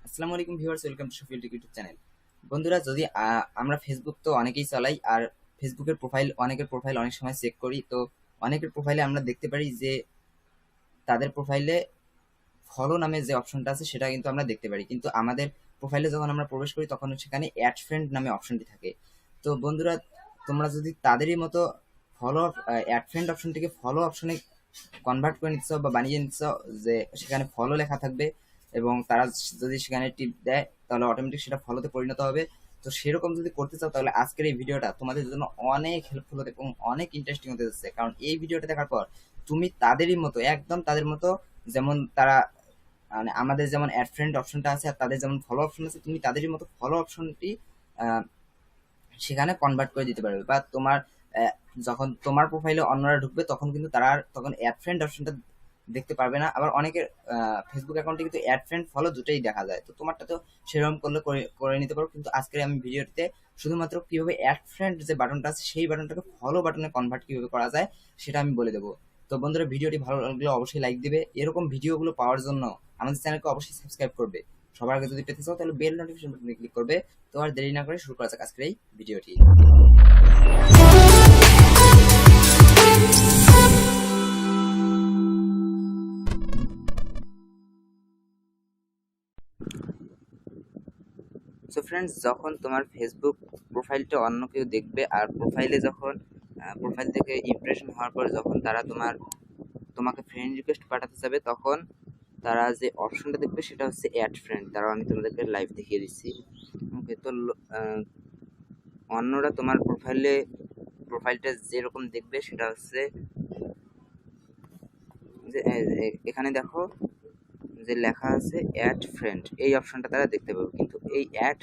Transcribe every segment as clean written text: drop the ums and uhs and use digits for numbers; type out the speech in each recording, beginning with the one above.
আসসালামু আলাইকুম viewers, welcome to Shafiul take YouTube channel. বন্ধুরা, যদি আমরা ফেসবুক তো অনেকেই চালাই, আর ফেসবুকের প্রোফাইল অনেক সময় চেক করি। তো অনেকের প্রোফাইলে আমরা দেখতে পারি যে তাদের প্রোফাইলে ফলো নামে যে অপশনটা আছে সেটা কিন্তু আমরা দেখতে পারি, কিন্তু আমাদের প্রোফাইলে যখন আমরা প্রবেশ করি তখন সেখানে অ্যাড ফ্রেন্ড নামে অপশনটি থাকে। তো বন্ধুরা, তোমরা যদি তাদেরই মতো ফলো অ্যাড ফ্রেন্ড অপশনটিকে ফলো অপশনে কনভার্ট করে নিচ্ছ বা বানিয়ে নিচ্ছ, যে সেখানে ফলো লেখা থাকবে এবং তারা যদি সেখানে টিপ দেয় তাহলে অটোমেটিক সেটা ফলোতে পরিণত হবে। তো সেরকম যদি করতে চাও তাহলে আজকের এই ভিডিওটা তোমাদের জন্য অনেক হেল্পফুল হতে এবং অনেক ইন্টারেস্টিং হতে যাচ্ছে, কারণ এই ভিডিওটা দেখার পর তুমি তাদেরই মতো, একদম তাদের মতো, যেমন তারা মানে আমাদের যেমন অ্যাড ফ্রেন্ড অপশনটা আছে আর তাদের যেমন ফলো অপশন আছে, তুমি তাদেরই মতো ফলো অপশনটি সেখানে কনভার্ট করে দিতে পারবে। বা তোমার আহ, যখন তোমার প্রোফাইলে অন্যরা ঢুকবে তখন কিন্তু তারা আর তখন অ্যাড ফ্রেন্ড অপশনটা দেখতে পারবে না। আবার অনেকের ফেসবুক অ্যাকাউন্টে কিন্তু অ্যাড ফ্রেন্ড ফলো দুটোই দেখা যায়, তো তোমারটা তো সেরকম করলে করে করে নিতে পারো। কিন্তু আজকের আমি ভিডিওটিতে শুধুমাত্র কিভাবে অ্যাড ফ্রেন্ড যে বাটনটা আছে সেই বাটনটাকে ফলো বাটনে কনভার্ট কিভাবে করা যায় সেটা আমি বলে দেবো। তো বন্ধুরা, ভিডিওটি ভালো লাগলে অবশ্যই লাইক দিবে। এরকম ভিডিওগুলো পাওয়ার জন্য আমাদের চ্যানেলকে অবশ্যই সাবস্ক্রাইব করবে। সবার আগে যদি পেতে চাও তাহলে বেল নোটিফিকেশন বাটনে ক্লিক করবে। তো আর দেরি না করে শুরু করা যাক আজকের এই ভিডিওটি। সো ফ্রেন্ডস, যখন তোমার ফেসবুক প্রোফাইলটা অন্য কেউ দেখবে আর প্রোফাইলে যখন প্রোফাইল থেকে ইমপ্রেশন হওয়ার পর যখন তারা তোমাকে ফ্রেন্ড রিকোয়েস্ট পাঠাতে যাবে, তখন তারা যে অপশনটা দেখবে সেটা হচ্ছে অ্যাড ফ্রেন্ড। তারা আমি তোমাদেরকে লাইভ দেখিয়ে দিচ্ছি। ওকে, তো অন্যরা তোমার প্রোফাইলটা যেরকম দেখবে সেটা হচ্ছে যে এখানে দেখো যে লেখা আছে অ্যাড ফ্রেন্ড, এই অপশনটা তারা দেখতে পাবে। কিন্তু এই অ্যাড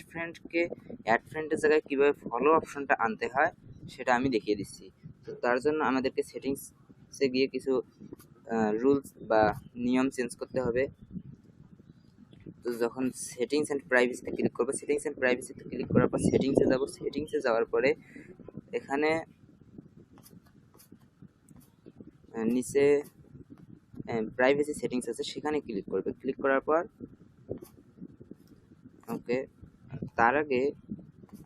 ফ্রেন্ডের জায়গায় কীভাবে ফলো অপশনটা আনতে হয় সেটা আমি দেখিয়ে দিচ্ছি। তো তার জন্য আমাদেরকে সেটিংসে গিয়ে কিছু রুলস বা নিয়ম চেঞ্জ করতে হবে। তো যখন সেটিংস অ্যান্ড প্রাইভেসিতে ক্লিক করবো, সেটিংস অ্যান্ড প্রাইভেসিতে ক্লিক করার পর সেটিংসে যাব। সেটিংসে যাওয়ার পরে এখানে নিচে প্রাইভেসি সেটিংস আছে, সেখানে ক্লিক করবে। ক্লিক করার পর ওকে, তার আগে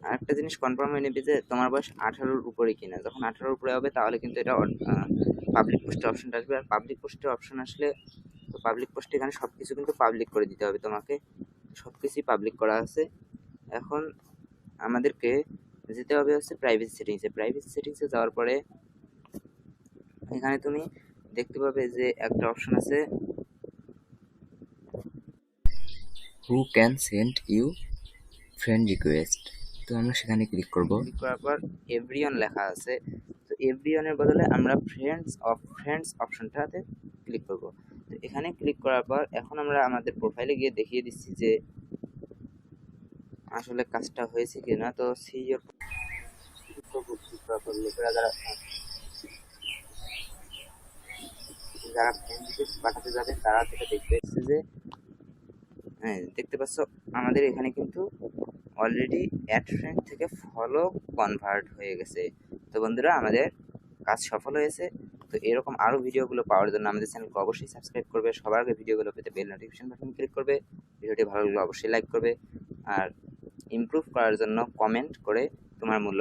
আরেকটা জিনিস কনফার্ম হয়ে নেবে যে তোমার বয়স 18-র উপরে কিনা। যখন 18-র উপরে হবে তাহলে কিন্তু এটা পাবলিক পোস্টের অপশনটা আসবে। আর পাবলিক পোস্টের অপশন আসলে তো পাবলিক পোস্টে এখানে সব কিছু কিন্তু পাবলিক করে দিতে হবে তোমাকে। সব কিছুই পাবলিক করা আছে। এখন আমাদেরকে যেতে হবে হচ্ছে প্রাইভেসি সেটিংসে। প্রাইভেসি সেটিংসে যাওয়ার পরে এখানে তুমি দেখতে পাবে যে একটা অপশন আছে, who can send you friend request. তো আমরা সেখানে ক্লিক করব। ক্লিক করার পর এভরিওয়ান লেখা আছে, তো এভরিওয়ানের বদলে আমরা ফ্রেন্ডস অপশনটাতে ক্লিক করব। তো এখানে ক্লিক করার পর এখন আমরা আমাদের প্রোফাইলে গিয়ে দেখিয়ে দিচ্ছি যে আসলে কাজটা হয়েছে কিনা। তো সি ইয়োর লোকেরা যারা যারা ফ্রেন্ড রিকোয়েস্ট পাঠাতে যাবে তারা সেটা দেখতে এসেছে যে হ্যাঁ, দেখতে পাচ্ছ আমাদের এখানে কিন্তু অলরেডি অ্যাড ফ্রেন্ড থেকে ফলো কনভার্ট হয়ে গেছে। তো বন্ধুরা, আমাদের কাজ সফল হয়েছে। তো এরকম আরও ভিডিওগুলো পাওয়ার জন্য আমাদের চ্যানেলকে অবশ্যই সাবস্ক্রাইব করবে। সবার আগে ভিডিওগুলো পেতে বেল নোটিফিকেশন বাটন ক্লিক করবে। ভিডিওটি ভালো লাগলে অবশ্যই লাইক করবে, আর ইমপ্রুভ করার জন্য কমেন্ট করে তোমার মূল্য